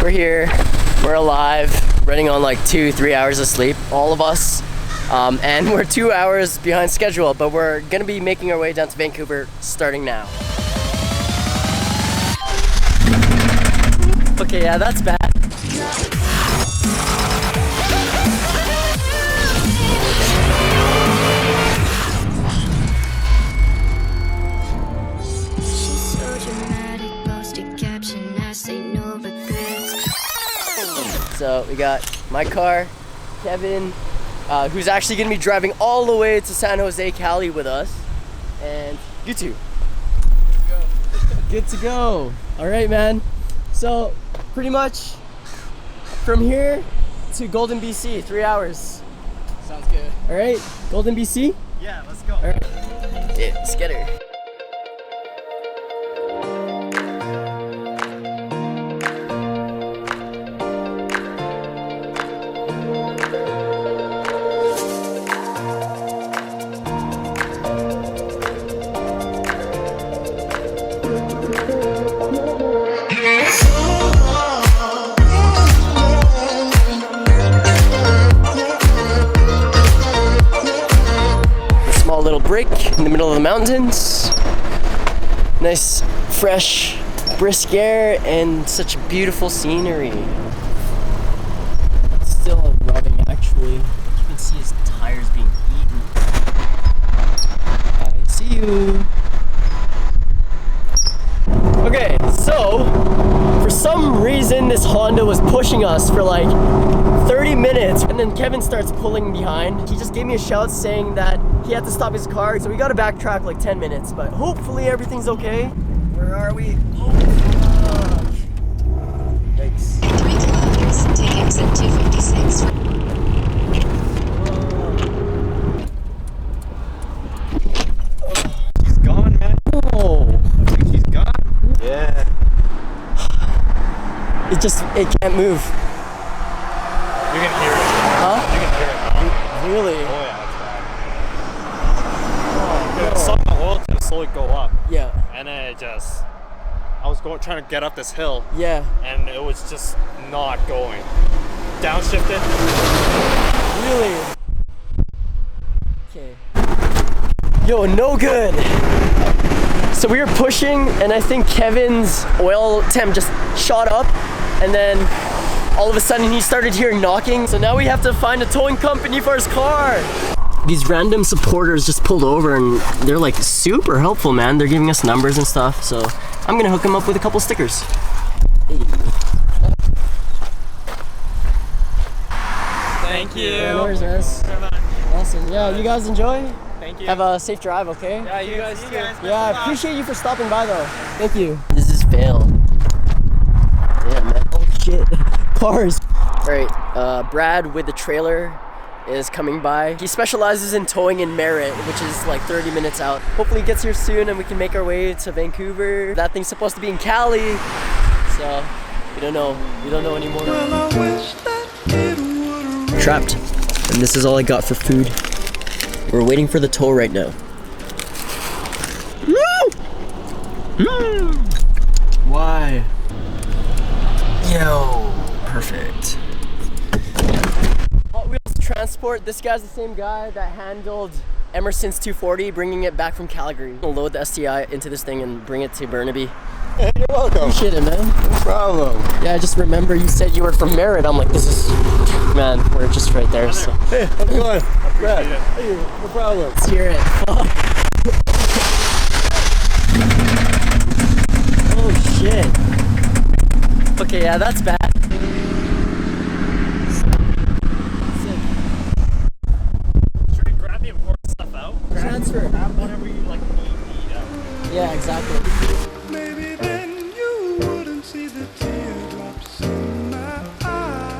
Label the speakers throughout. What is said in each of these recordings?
Speaker 1: We're here, we're alive, running on like 2-3 hours of sleep, all of us. And we're 2 hours behind schedule, but we're gonna be making our way down to Vancouver starting now. Okay, yeah, that's bad. So we got my car, Kevin, who's actually gonna be driving all the way to San Jose, Cali with us, and you two. Good to go. All right, man. So pretty much from here to Golden, BC, 3 hours.
Speaker 2: Sounds good.
Speaker 1: All right, Golden, BC?
Speaker 2: Yeah, let's go.
Speaker 1: All right. Yeah, let's get her. Little break in the middle of the mountains. Nice, fresh, brisk air and such beautiful scenery. It's still rubbing actually. You can see his tires being eaten. I see you. Okay, so for some reason this Honda was pushing us for like 30 minutes and then Kevin starts pulling behind. He just gave me a shout saying that he had to stop his car, so we gotta backtrack like 10 minutes, but hopefully everything's okay. Where are we? Oh, fuck. Yikes.
Speaker 3: 3 kilometers, take exit 256.
Speaker 2: He's gone, man.
Speaker 1: Oh.
Speaker 2: I think he's gone. Yeah.
Speaker 1: It can't move.
Speaker 2: You can hear it.
Speaker 1: Huh?
Speaker 2: You can hear it.
Speaker 1: Really?
Speaker 2: Oh yeah, that's bad. I saw my oil tank slowly go up.
Speaker 1: Yeah.
Speaker 2: And then I was trying to get up this hill.
Speaker 1: Yeah.
Speaker 2: And it was just not going. Downshifted.
Speaker 1: Really? Okay. Yo, no good. So we were pushing and I think Kevin's oil temp just shot up and then all of a sudden he started hearing knocking. So now we have to find a towing company for his car. These random supporters just pulled over and they're like super helpful, man. They're giving us numbers and stuff. So I'm gonna hook them up with a couple stickers. Hey.
Speaker 2: Thank you.
Speaker 1: Yeah, no worries, man. Awesome. Yeah, you guys enjoy?
Speaker 2: Thank you.
Speaker 1: Have a safe drive, okay?
Speaker 2: Yeah, you guys too.
Speaker 1: Yeah, I appreciate you for stopping by though. Thank you. This is fail. Yeah, man. Oh shit. Cars. Alright, Brad with the trailer is coming by. He specializes in towing in Merritt, which is like 30 minutes out. Hopefully he gets here soon and we can make our way to Vancouver. That thing's supposed to be in Cali. So, we don't know. We don't know anymore. Trapped. And this is all I got for food. We're waiting for the tow right now. Why? Yo, perfect. Hot Wheels Transport, this guy's the same guy that handled Emerson's 240, bringing it back from Calgary. We'll load the STI into this thing and bring it to Burnaby.
Speaker 2: Hey, you're welcome.
Speaker 1: Appreciate it, man.
Speaker 2: No problem.
Speaker 1: Yeah, I just remember you said you were from Merritt. I'm like, this is, man, we're just right there. So.
Speaker 2: Hey, how's it going? Brad. Hey, no problem.
Speaker 1: Let's hear it. Oh shit. Okay, yeah, that's bad.
Speaker 2: Should we grab the important stuff out?
Speaker 1: Transfer.
Speaker 2: Grab whatever you like need out.
Speaker 1: Yeah, exactly.
Speaker 4: Maybe then you wouldn't see the teardrops in my eyes.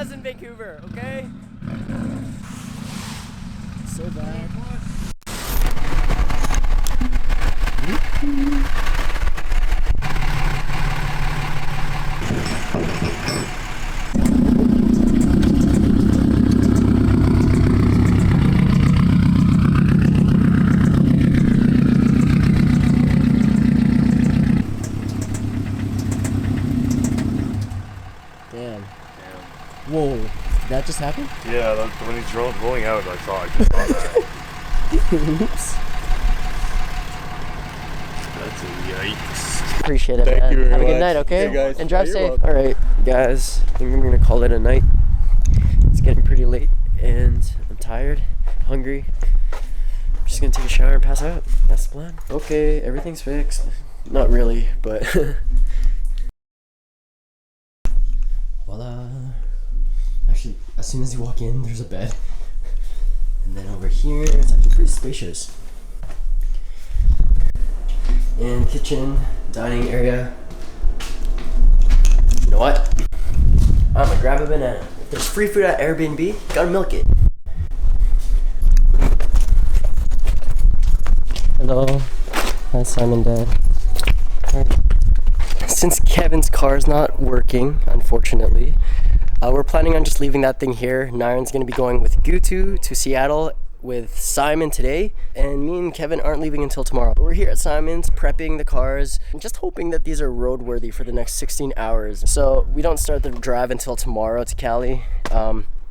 Speaker 1: as in Vancouver, okay? So bad. Damn. Whoa, did that just happen?
Speaker 2: Yeah, when he's rolling out, I just saw that.
Speaker 1: Oops.
Speaker 2: That's a yikes.
Speaker 1: Appreciate it,
Speaker 2: Thank
Speaker 1: man.
Speaker 2: you very
Speaker 1: Have a good
Speaker 2: much.
Speaker 1: night, okay?
Speaker 2: Hey, guys.
Speaker 1: And drive
Speaker 2: Yeah, you're
Speaker 1: safe.
Speaker 2: welcome.
Speaker 1: Alright, guys, I think I'm gonna call it a night. It's getting pretty late and I'm tired, hungry. I'm just gonna take a shower and pass out. That's the plan. Okay, everything's fixed. Not really, but voila. Actually, as soon as you walk in, there's a bed. And then over here, it's actually pretty spacious. And kitchen, dining area. You know what? I'm gonna grab a banana. If there's free food at Airbnb, gotta milk it. Hello. Hi, Simon, Dad. Since Kevin's car's not working, unfortunately, we're planning on just leaving that thing here. Naren's gonna be going with Gutu to Seattle with Simon today, and me and Kevin aren't leaving until tomorrow. But we're here at Simon's prepping the cars and just hoping that these are roadworthy for the next 16 hours. So we don't start the drive until tomorrow to Cali.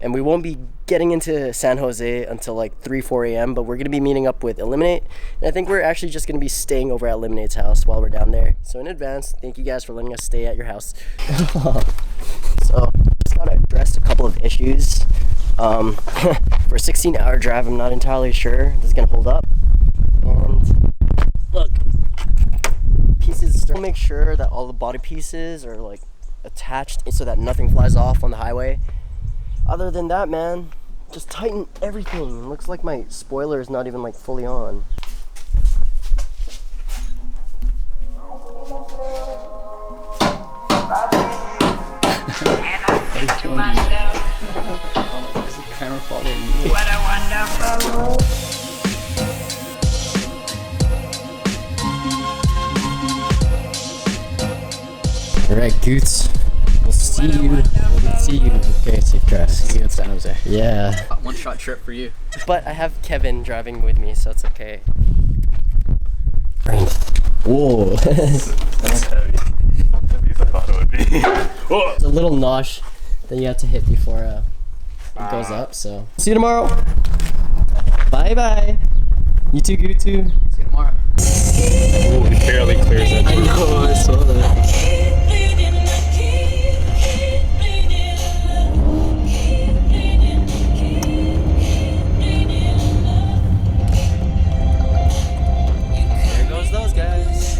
Speaker 1: And we won't be getting into San Jose until like 3-4 a.m. But we're gonna be meeting up with Eliminate, and I think we're actually just gonna be staying over at Eliminate's house while we're down there. So in advance, thank you guys for letting us stay at your house. So just gotta address a couple of issues. For a 16-hour drive, I'm not entirely sure this is gonna hold up. And look, pieces. Still make sure that all the body pieces are like attached so that nothing flies off on the highway. Other than that, man, just tighten everything. It looks like my spoiler is not even like fully on.
Speaker 5: Camera following me.
Speaker 3: What a wonderful world.
Speaker 1: Alright, Goots. We'll see you. We'll see you. Okay, safe drive.
Speaker 5: See you in San Jose.
Speaker 1: Yeah.
Speaker 5: One shot trip for you.
Speaker 1: But I have Kevin driving with me, so it's okay. Whoa.
Speaker 2: That's heavy. Not heavy as I thought it would be. Oh!
Speaker 1: It's a little nosh that you have to hit before it goes up, so. See you tomorrow. Bye bye. You too, Gutu.
Speaker 5: See you tomorrow.
Speaker 2: Oh, it barely clears it.
Speaker 1: I know, I saw that. There goes those guys.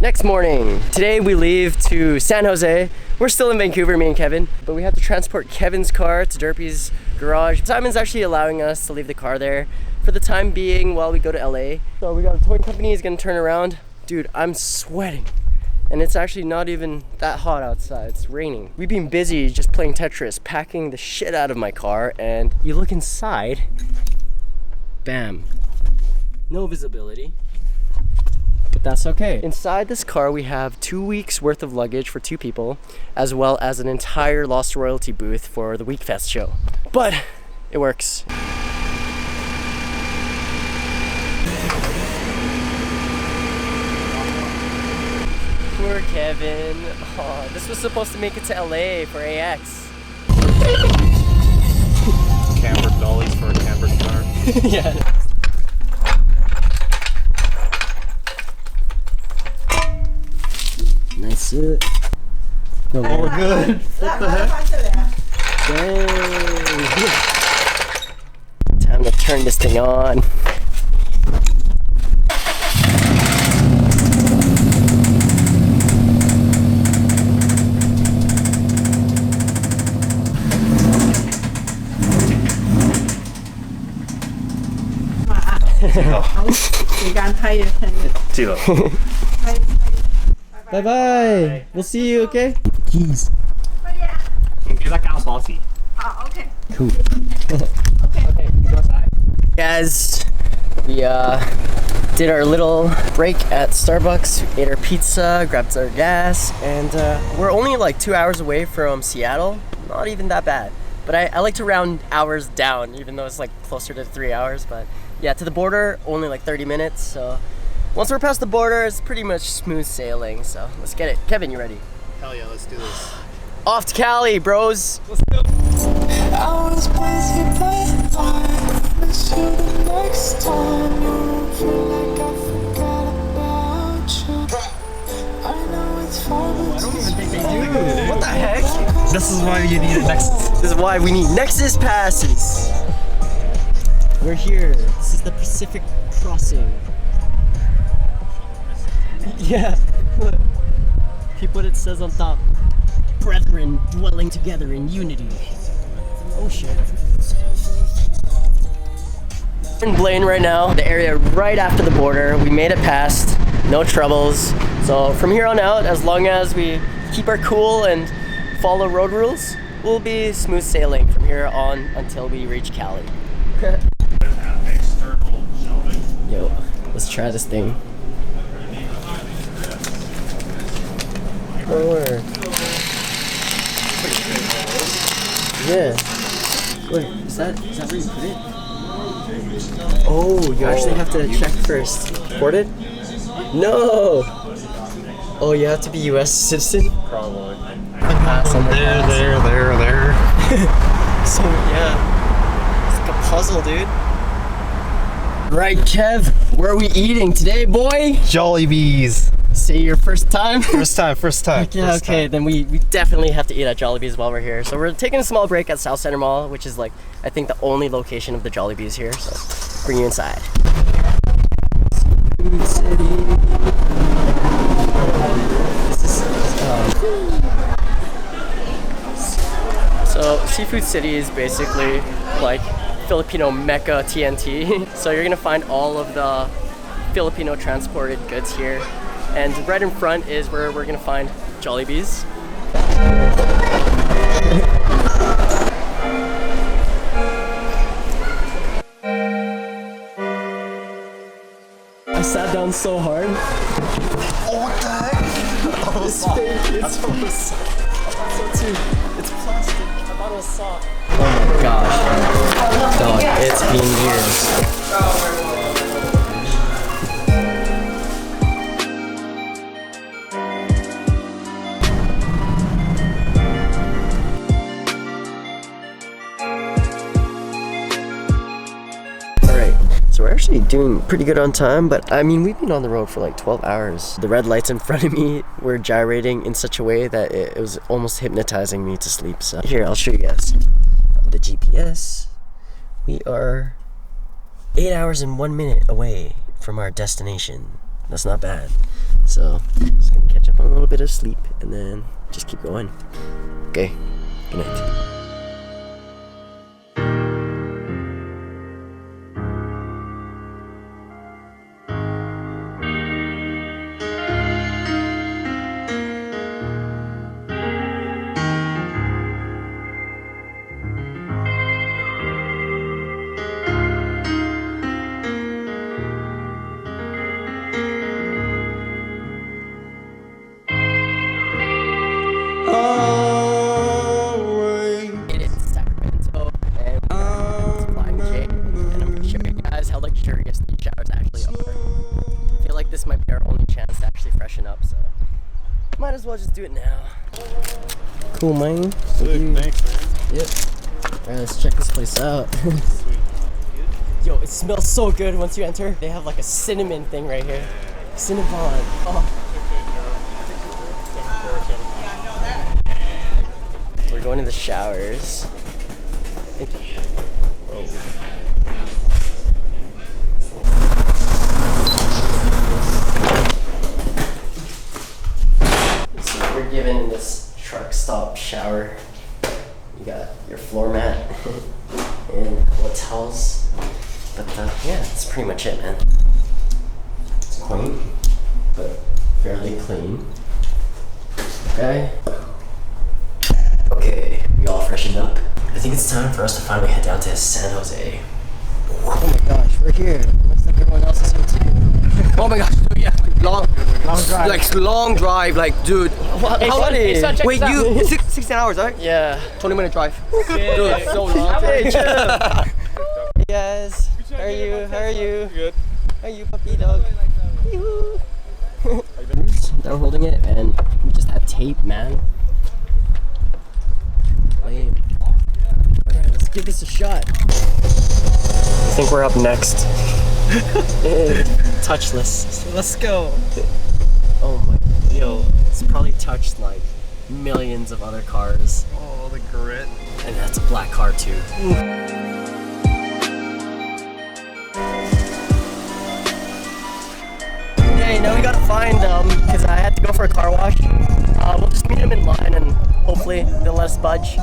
Speaker 1: Next morning. Today we leave to San Jose. We're still in Vancouver, me and Kevin, but we have to transport Kevin's car to Derpy's garage. Simon's actually allowing us to leave the car there for the time being while we go to LA. So we got a towing company is gonna turn around. Dude, I'm sweating. And it's actually not even that hot outside, it's raining. We've been busy just playing Tetris, packing the shit out of my car, and you look inside, bam, no visibility. But that's okay. Inside this car we have 2 weeks worth of luggage for 2 people, as well as an entire Lost Royalty booth for the Weekfest show. But it works. Poor Kevin. Oh, this was supposed to make it to LA for AX.
Speaker 2: Cambered dollies for a cambered car.
Speaker 1: Yeah. Nice sit. No, we're good. What the heck? Dang. Time to turn this thing on.
Speaker 2: Tito.
Speaker 1: Bye bye. We'll see you, okay? Jeez.
Speaker 3: Oh yeah.
Speaker 2: Okay, that cow's salty.
Speaker 3: Oh, okay.
Speaker 1: Cool.
Speaker 5: Okay, go outside.
Speaker 1: Guys, we did our little break at Starbucks, ate our pizza, grabbed our gas, and we're only like 2 hours away from Seattle. Not even that bad. But I like to round hours down, even though it's like closer to 3 hours. But yeah, to the border, only like 30 minutes. So once we're past the border, it's pretty much smooth sailing. So let's get it. Kevin, you ready?
Speaker 5: Hell yeah, let's do this.
Speaker 1: Off to Cali, bros.
Speaker 4: I was busy playing hard. Miss you the next time. You won't feel like I forgot about you. I know it's far, but I don't even think they do.
Speaker 1: What the heck?
Speaker 2: This is why you need a Nexus.
Speaker 1: This is why we need Nexus passes. We're here. This is the Pacific Crossing. Yeah. Look. Peep what it says on top. Brethren dwelling together in unity. Oh shit. We're in Blaine right now, the area right after the border. We made it past, no troubles. So from here on out, as long as we keep our cool and follow road rules, we'll be smooth sailing from here on until we reach Cali.
Speaker 2: External shelving.
Speaker 1: Yo, let's try this thing. Oh, yeah. Wait, is that where you put it? Oh, you actually have to check first. Ported? No! Oh, you have to be US citizen?
Speaker 2: Probably.
Speaker 1: Pass on the pass.
Speaker 2: There.
Speaker 1: So, yeah. It's like a puzzle, dude. Right, Kev, where are we eating today, boy?
Speaker 2: Jollibees.
Speaker 1: Say your first time?
Speaker 2: First time.
Speaker 1: Yeah, okay, then we definitely have to eat at Jollibee's while we're here. So we're taking a small break at South Center Mall, which is like, I think the only location of the Jollibee's here. So bring you inside. Food City. So Seafood City is basically like Filipino Mecca TNT. So you're gonna find all of the Filipino transported goods here. And right in front is where we're gonna find Jollibee's. I sat down so hard.
Speaker 2: Oh, what the heck?
Speaker 1: It's fake. It's almost so too. It's plastic. I thought it was soft. Oh my gosh. Dog, it's been years. So we're actually doing pretty good on time, but I mean, we've been on the road for like 12 hours. The red lights in front of me were gyrating in such a way that it was almost hypnotizing me to sleep. So here, I'll show you guys the GPS. We are 8 hours and 1 minute away from our destination. That's not bad. So just gonna catch up on a little bit of sleep and then just keep going. Okay, good night. How luxurious these showers actually are. I feel like this might be our only chance to actually freshen up, so might as well just do it now. Cool, man.
Speaker 2: Thanks, man.
Speaker 1: Yep. Alright, let's check this place out. Yo, it smells so good once you enter. They have like a cinnamon thing right here. Cinnabon. Oh. We're going to the showers. Whoa. We're given this truck stop shower. You got your floor mat and a couple of towels. But yeah, that's pretty much it, man. It's quaint, but fairly clean. Okay. think it's time for us to finally head down to San Jose.
Speaker 3: Oh my gosh, we're here. Looks like everyone else is here too.
Speaker 5: Oh my gosh, dude, yeah. Long
Speaker 3: drive.
Speaker 5: Like, long drive, like, dude.
Speaker 1: Hey,
Speaker 5: How
Speaker 1: son, hey, son, check
Speaker 5: Wait,
Speaker 1: this out.
Speaker 5: you, 16 hours, right?
Speaker 1: Yeah.
Speaker 5: 20-minute drive. Dude, so long.
Speaker 1: Hey, chill. Hey guys, how are you? How are you?
Speaker 2: Good.
Speaker 1: How are you, puppy dog? They're holding it, and we just have tape, man. Lame. Alright, let's give this a shot. I think we're up next. Touchless.
Speaker 3: Let's go.
Speaker 1: Oh my, yo, it's probably touched like millions of other cars.
Speaker 2: Oh, the grit.
Speaker 1: And that's a black car too. Okay, now we gotta find them because I had to go for a car wash. We'll just meet them in line and hopefully they'll let us budge.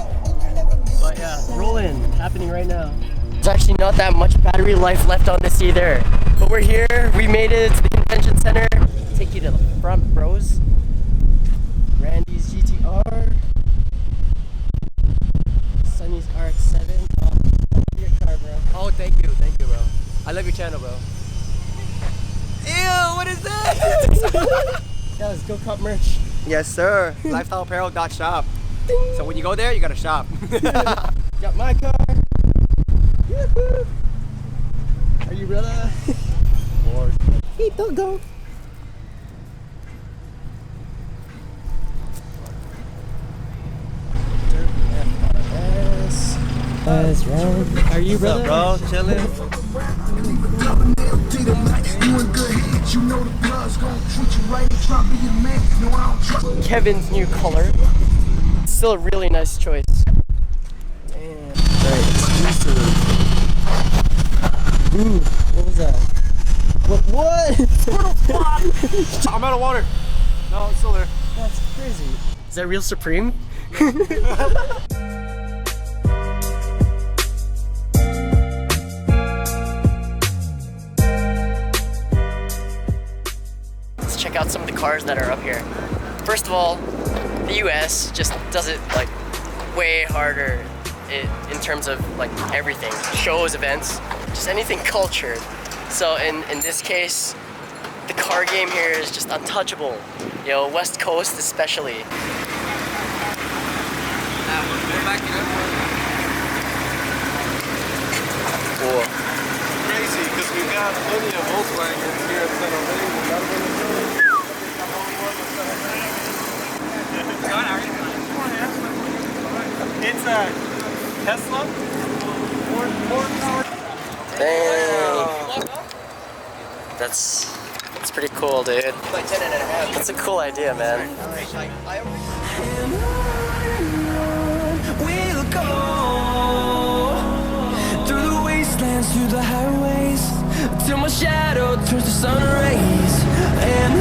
Speaker 1: But yeah, rolling, happening right now. There's actually not that much battery life left on this either. But we're here, we made it to the convention center. Take you to the front, bros. Randy's GTR. Sunny's RX-7. Your car, bro.
Speaker 5: Oh, thank you, bro. I love your channel, bro. Ew, what is that?
Speaker 1: Yeah, let's go cop merch.
Speaker 5: Yes, sir. Lifestyleapparel.shop. So when you go there, you gotta shop.
Speaker 1: Got my car. Yoo-hoo. Are you ready? Hey, don't go. That's right. Are you brother?
Speaker 5: Bro, chillin'.
Speaker 1: Kevin's new color. Still a really nice choice. Damn. Very exclusive. Ooh, what was that? What?
Speaker 2: I'm out of water. No, it's still there.
Speaker 1: That's crazy. Is that real Supreme? Let's check out some of the cars that are up here. First of all, the US just does it like way harder in terms of like everything. Shows, events, just anything cultured. So in this case, the car game here is just untouchable. You know, West Coast especially. Cool.
Speaker 2: Crazy, because we've got plenty of Volkswagens here in San Jose. It's a Tesla.
Speaker 1: Dang. That's pretty cool, dude.
Speaker 5: Like 10 and a half.
Speaker 1: That's a cool idea, man.
Speaker 4: We'll go through the wastelands, through the highways, till my shadow turns to sun rays. And